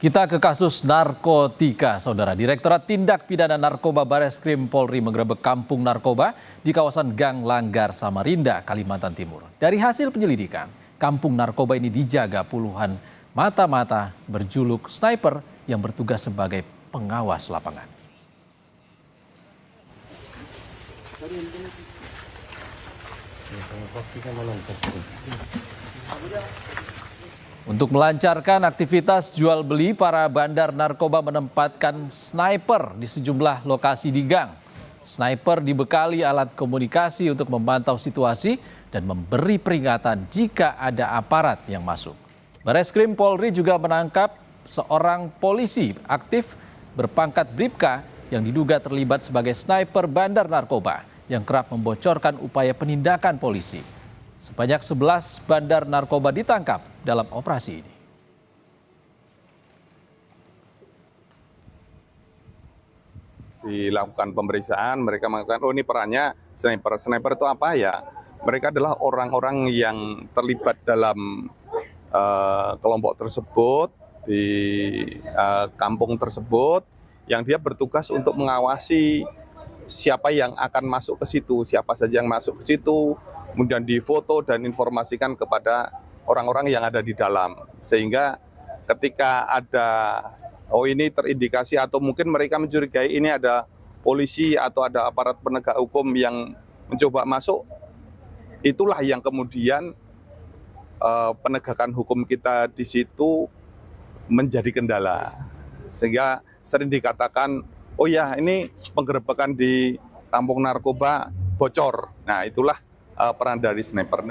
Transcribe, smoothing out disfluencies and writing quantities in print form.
Kita ke kasus narkotika, Saudara. Direktorat Tindak Pidana Narkoba Bareskrim Polri menggerebek kampung narkoba di kawasan Gang Langgar, Samarinda, Kalimantan Timur. Dari hasil penyelidikan, kampung narkoba ini dijaga puluhan mata-mata berjuluk sniper yang bertugas sebagai pengawas lapangan. Untuk melancarkan aktivitas jual beli, para bandar narkoba menempatkan sniper di sejumlah lokasi di gang. Sniper dibekali alat komunikasi untuk memantau situasi dan memberi peringatan jika ada aparat yang masuk. Bareskrim Polri juga menangkap seorang polisi aktif berpangkat Bribka yang diduga terlibat sebagai sniper bandar narkoba yang kerap membocorkan upaya penindakan polisi. Sebanyak 11 bandar narkoba ditangkap dalam operasi ini. Dilakukan pemeriksaan, mereka mengatakan, oh ini perannya sniper. Sniper itu apa ya? Mereka adalah orang-orang yang terlibat dalam kelompok tersebut, di kampung tersebut, yang dia bertugas untuk mengawasi siapa yang akan masuk ke situ, siapa saja yang masuk ke situ, kemudian difoto dan informasikan kepada orang-orang yang ada di dalam. Sehingga ketika ada, oh ini terindikasi atau mungkin mereka mencurigai ini ada polisi atau ada aparat penegak hukum yang mencoba masuk, itulah yang kemudian penegakan hukum kita di situ menjadi kendala. Sehingga sering dikatakan, oh ya ini penggerebekan di kampung narkoba bocor. Nah itulah peran dari sniper.